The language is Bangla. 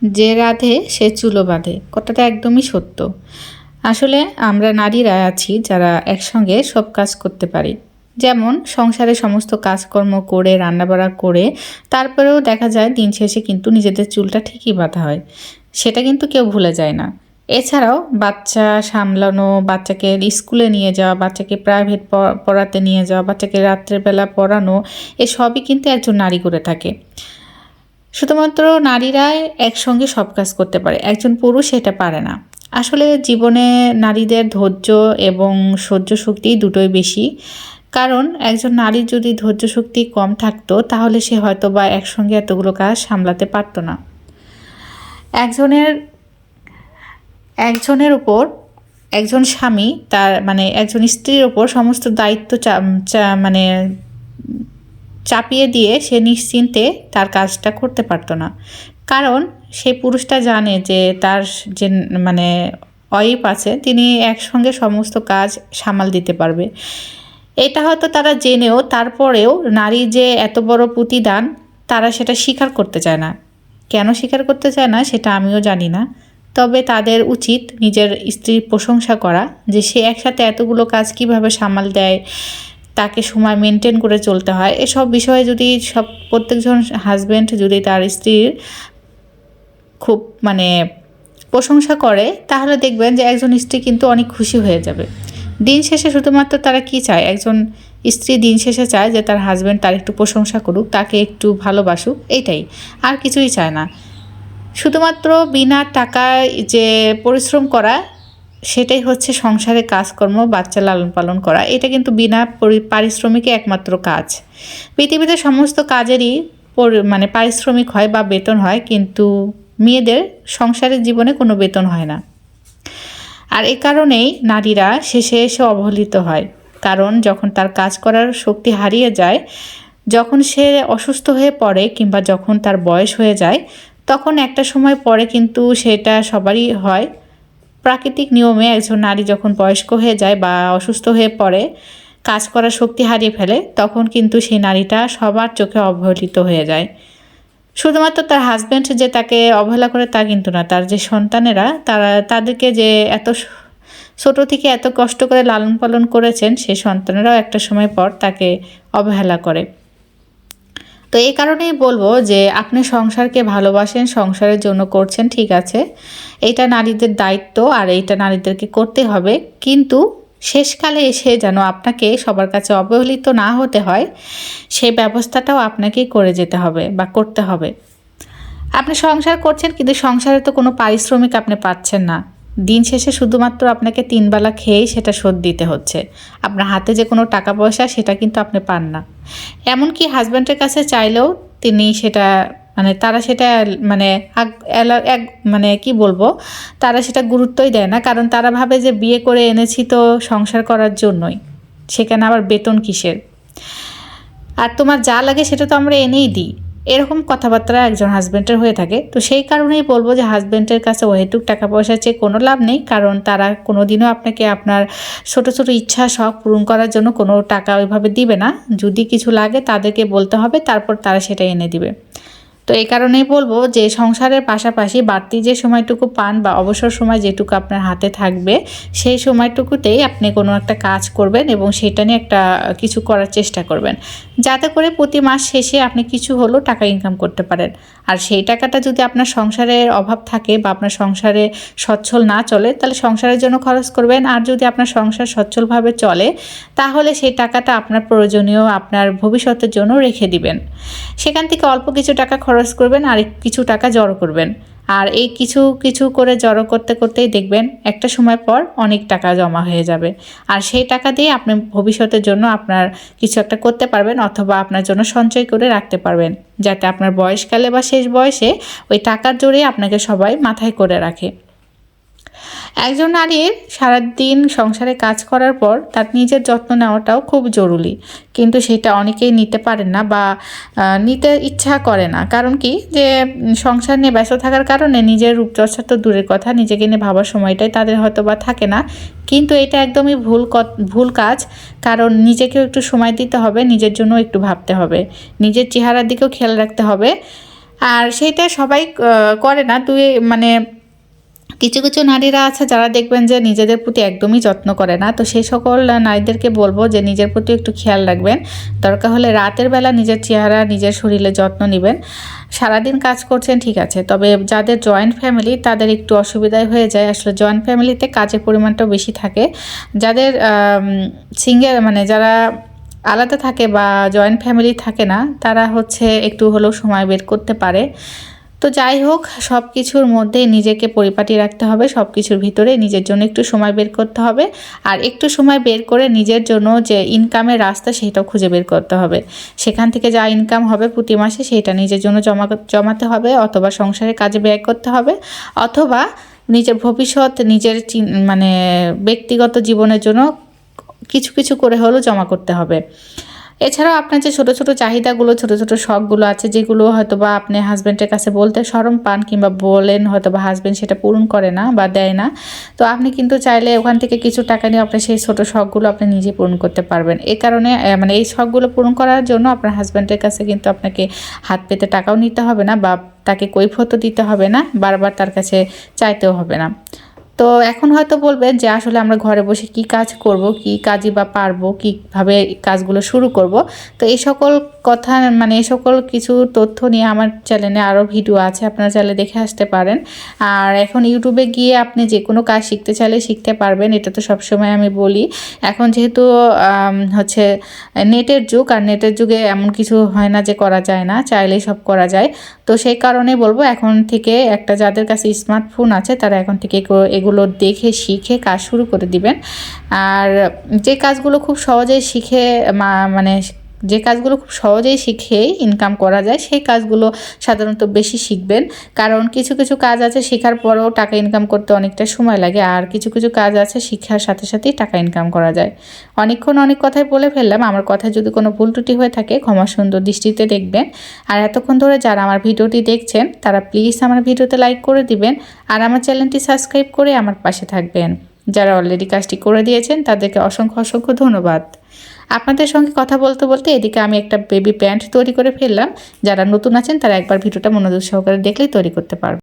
যে রাঁধে সে চুলো বাঁধে, কথাটা একদমই সত্য। আসলে আমরা নারীরা আছি যারা একসঙ্গে সব কাজ করতে পারি। যেমন সংসারে সমস্ত কাজকর্ম করে রান্নাবাড়া করে তারপরেও দেখা যায় দিন শেষে কিন্তু নিজেদের চুলটা ঠিকই বাঁধা হয়, সেটা কিন্তু কেউ ভুলে যায় না। এছাড়াও বাচ্চা সামলানো, বাচ্চাকে স্কুলে নিয়ে যাওয়া, বাচ্চাকে প্রাইভেট পড়াতে নিয়ে যাওয়া, বাচ্চাকে রাত্রেবেলা পড়ানো, এসবই কিন্তু একজন নারী করে থাকে। শুধুমাত্র নারীরাই একসঙ্গে সব কাজ করতে পারে, একজন পুরুষ এটা পারে না। আসলে জীবনে নারীদের ধৈর্য এবং সহ্য শক্তি দুটোই বেশি। কারণ একজন নারীর যদি ধৈর্য শক্তি কম থাকতো তাহলে সে হয়তো বা একসঙ্গে এতগুলো কাজ সামলাতে পারতো না। একজনের একজনের উপর একজন স্বামী তার মানে একজন স্ত্রীর ওপর সমস্ত দায়িত্ব মানে চাপিয়ে দিয়ে সে নিশ্চিন্তে তার কাজটা করতে পারতো না। কারণ সেই পুরুষটা জানে যে তার যে মানে ওয়াইফ আছে তিনি একসঙ্গে সমস্ত কাজ সামাল দিতে পারবে। এটা হয়তো তারা জেনেও তারপরেও নারী যে এত বড় প্রতিদান তারা সেটা স্বীকার করতে চায় না। কেন স্বীকার করতে চায় না সেটা আমিও জানি না। তবে তাদের উচিত নিজের স্ত্রীর প্রশংসা করা, যে সে একসাথে এতগুলো কাজ কিভাবে সামাল দেয়, তাকে সময় মেনটেন করে চলতে হয়। এসব বিষয়ে যদি প্রত্যেকজন হাজব্যান্ড যদি তার স্ত্রীর খুব প্রশংসা করে তাহলে দেখবেন যে একজন স্ত্রী কিন্তু অনেক খুশি হয়ে যাবে। দিন শেষে শুধুমাত্র তারা কি চায়, একজন স্ত্রী দিন শেষে চায় যে তার হাজব্যান্ড তার একটু প্রশংসা করুক, তাকে একটু ভালোবাসুক, এইটাই, আর কিছুই চায় না। শুধুমাত্র বিনা টাকায় যে পরিশ্রম করা সেটাই হচ্ছে সংসারে কাজকর্ম, বাচ্চা লালন পালন করা, এটা কিন্তু বিনা পারিশ্রমিকে একমাত্র কাজ। পৃথিবীতে সমস্ত কাজেরই পারিশ্রমিক হয় বা বেতন হয়, কিন্তু মেয়েদের সংসারের জীবনে কোনো বেতন হয় না। আর এই কারণেই নারীরা শেষে এসে অবহেলিত হয়। কারণ যখন তার কাজ করার শক্তি হারিয়ে যায়, যখন সে অসুস্থ হয়ে পড়ে কিংবা যখন তার বয়স হয়ে যায়, তখন একটা সময় পরে কিন্তু সেটা সবারই হয়। প্রাকৃতিক নিয়মে একজন নারী যখন বয়স্ক হয়ে যায় বা অসুস্থ হয়ে পড়ে, কাজ করার শক্তি হারিয়ে ফেলে, তখন কিন্তু সেই নারীটা সবার চোখে অবহেলিত হয়ে যায়। শুধুমাত্র তার হাজব্যান্ড যে তাকে অবহেলা করে তা কিন্তু না, তার যে সন্তানেরা তাদেরকে যে এত ছোট থেকে এত কষ্ট করে লালন পালন করেছেন, সেই সন্তানেরাও একটা সময় পর তাকে অবহেলা করে। তো এই কারণেই বলবো যে আপনি সংসারকে ভালোবাসেন, সংসারের জন্য করছেন, ঠিক আছে, এইটা নারীদের দায়িত্ব আর এইটা নারীদেরকে করতে হবে। কিন্তু শেষকালে এসে যেন আপনাকে সবার কাছে অবহেলিত না হতে হয়, সেই ব্যবস্থাটাও আপনাকেই করে যেতে হবে বা করতে হবে। আপনি সংসার করছেন কিন্তু সংসারে তো কোনো পারিশ্রমিক আপনি পাচ্ছেন না। দিন শেষে শুধুমাত্র আপনাকে 3 বেলা খেয়েই সেটা শোধ দিতে হচ্ছে। আপনার হাতে যে কোনো টাকা পয়সা সেটা কিন্তু আপনি পান না। এমনকি হাজব্যান্ডের কাছে চাইলেও তিনি সেটা তারা সেটা কি বলবো, তারা সেটা গুরুত্বই দেয় না। কারণ তারা ভাবে যে বিয়ে করে এনেছি তো সংসার করার জন্যই, সেখানে আবার বেতন কিসের, আর তোমার যা লাগে সেটা তো আমরা এনেই দিই, এরকম কথাবার্তা একজন হাজব্যান্ডের হয়ে থাকে। তো সেই কারণেই বলবো যে হাজব্যান্ডের কাছে অহেতুক টাকা পয়সা চেয়ে কোনো লাভ নেই। কারণ তারা কোনোদিনও আপনাকে আপনার ছোট ছোট ইচ্ছা শখ পূরণ করার জন্য কোনো টাকা ওইভাবে দিবে না। যদি কিছু লাগে তাদেরকে বলতে হবে, তারপর তারা সেটা এনে দিবে। তো এই কারণেই বলবো যে সংসারের পাশাপাশি বাড়তি যে সময়টুকু পান বা অবসর সময় যেটুকু আপনার হাতে থাকবে, সেই সময়টুকুতেই আপনি কোনো একটা কাজ করবেন এবং সেটা নিয়ে একটা কিছু করার চেষ্টা করবেন, যাতে করে প্রতি মাস শেষে আপনি কিছু হলেও টাকা ইনকাম করতে পারেন। আর সেই টাকাটা যদি আপনার সংসারের অভাব থাকে বা আপনার সংসারে সচ্ছল না চলে, তাহলে সংসারের জন্য খরচ করবেন। আর যদি আপনার সংসার সচ্ছলভাবে চলে, তাহলে সেই টাকাটা আপনার প্রয়োজনীয়, আপনার ভবিষ্যতের জন্য রেখে দিবেন। সেখান থেকে অল্প কিছু টাকা খরচ করবেন আর কিছু টাকা জড়ো করবেন। আর এই কিছু কিছু করে জড়ো করতে করতেই দেখবেন একটা সময় পর অনেক টাকা জমা হয়ে যাবে। আর সেই টাকা দিয়ে আপনি ভবিষ্যতের জন্য আপনার কিছু একটা করতে পারবেন, অথবা আপনার জন্য সঞ্চয় করে রাখতে পারবেন, যাতে আপনার বয়সকালে বা শেষ বয়সে ওই টাকার জোরে আপনাকে সবাই মাথায় করে রাখে। একজন নারীর সারাদিন সংসারে কাজ করার পর তার নিজের যত্ন নেওয়াটাও খুব জরুরি, কিন্তু সেটা অনেকেই নিতে পারেন না বা নিতে ইচ্ছা করে না। কারণ কি, যে সংসার নিয়ে ব্যস্ত থাকার কারণে নিজের রূপচর্চা তো দূরের কথা, নিজেকে নিয়ে ভাবার সময়টাই তাদের হয়তো বা থাকে না। কিন্তু এটা একদমই ভুল কাজ। কারণ নিজেকেও একটু সময় দিতে হবে, নিজের জন্য একটু ভাবতে হবে, নিজের চেহারার দিকেও খেয়াল রাখতে হবে। আর সেইটা সবাই করে না, মানে কিছু কিছু নারীরা আছে যারা দেখবেন যে নিজেদের প্রতি একদমই যত্ন করে না। তো সেই সকল নারীদেরকে বলবো যে নিজের প্রতি একটু খেয়াল রাখবেন। দরকার হলে রাতের বেলা নিজের চেহারা, নিজের শরীরে যত্ন নেবেন। সারাদিন কাজ করছেন ঠিক আছে, তবে যাদের জয়েন্ট ফ্যামিলি তাদের একটু অসুবিধাই হয়ে যায়। আসলে জয়েন্ট ফ্যামিলিতে কাজের পরিমাণটাও বেশি থাকে। যাদের সিঙ্গেল মানে যারা আলাদা থাকে বা জয়েন্ট ফ্যামিলি থাকে না, তারা হচ্ছে একটু হলেও সময় বের করতে পারে। তো যাই হোক, সব কিছুর মধ্যেই নিজেকে পরিপাটি রাখতে হবে, সব কিছুর ভিতরে নিজের জন্য একটু সময় বের করতে হবে। আর একটু সময় বের করে নিজের জন্য যে ইনকামের রাস্তা সেটাও খুঁজে বের করতে হবে। সেখান থেকে যা ইনকাম হবে প্রতি মাসে সেটা নিজের জন্য জমাতে হবে, অথবা সংসারের কাজে ব্যয় করতে হবে, অথবা নিজের ভবিষ্যৎ, নিজের মানে ব্যক্তিগত জীবনের জন্য কিছু কিছু করে হলেও জমা করতে হবে। এছাড়াও আপনার যে ছোটো ছোটো চাহিদাগুলো, ছোটো ছোটো শখগুলো আছে, যেগুলো হয়তো বা আপনি হাজব্যান্ডের কাছে বলতে শরম পান, কিংবা বলেন হয়তো বা হাজব্যান্ড সেটা পূরণ করে না বা দেয় না, তো আপনি কিন্তু চাইলে ওখান থেকে কিছু টাকা নিয়ে আপনার সেই ছোটো শখগুলো আপনি নিজে পূরণ করতে পারবেন। এই কারণে মানে এই শখগুলো পূরণ করার জন্য আপনার হাজব্যান্ডের কাছে কিন্তু আপনাকে হাত পেতে টাকাও নিতে হবে না, বা তাকে কৈফিয়তও দিতে হবে না, বারবার তার কাছে চাইতেও হবে না। তো এখন হয়তো বলবেন যে আসলে আমরা ঘরে বসে কি কাজ করব, কি কাজই বা পারবো, কীভাবে কাজগুলো শুরু করব। তো এই সকল কথা মানে এই সকল কিছু তথ্য নিয়ে আমার চ্যানেলে আরও ভিডিও আছে, আপনারা চাইলে দেখে আসতে পারেন। আর এখন ইউটিউবে গিয়ে আপনি যে কোনো কাজ শিখতে চাইলে শিখতে পারবেন, এটা তো সবসময় আমি বলি। এখন যেহেতু হচ্ছে নেটের যুগ, আর নেটের যুগে এমন কিছু হয় না যে করা যায় না, চাইলেই সব করা যায়। তো সেই কারণে বলবো এখন থেকে যাদের কাছে স্মার্টফোন আছে তারা এখন থেকে এগুলো দেখে শিখে কাজ শুরু করে দিবেন। আর যে কাজগুলো খুব সহজেই শিখে মানে যে কাজগুলো খুব সহজেই শিখে ইনকাম করা যায় সেই কাজগুলো সাধারণত বেশি শিখবেন। কারণ কিছু কিছু কাজ আছে শেখার পরেও টাকা ইনকাম করতে অনেকটা সময় লাগে, আর কিছু কিছু কাজ আছে শিক্ষার সাথে সাথেই টাকা ইনকাম করা যায়। অনেকক্ষণ অনেক কথাই বলে ফেললাম, আমার কথায় যদি কোনো ভুল ত্রুটি হয়ে থাকে ক্ষমা সুন্দর দৃষ্টিতে দেখবেন। আর এতক্ষণ ধরে যারা আমার ভিডিওটি দেখছেন তারা প্লিজ আমার ভিডিওতে লাইক করে দিবেন, আর আমার চ্যানেলটি সাবস্ক্রাইব করে আমার পাশে থাকবেন। যারা অলরেডি কাজটি করে দিয়েছেন তাদেরকে অসংখ্য অসংখ্য ধন্যবাদ। আপনাদের সঙ্গে কথা বলতে বলতে এদিকে আমি একটা বেবি প্যান্ট তৈরি করে ফেললাম। যারা নতুন আছেন তারা একবার ভিডিওটা মনোযোগ সহকারে দেখলেই তৈরি করতে পারবেন।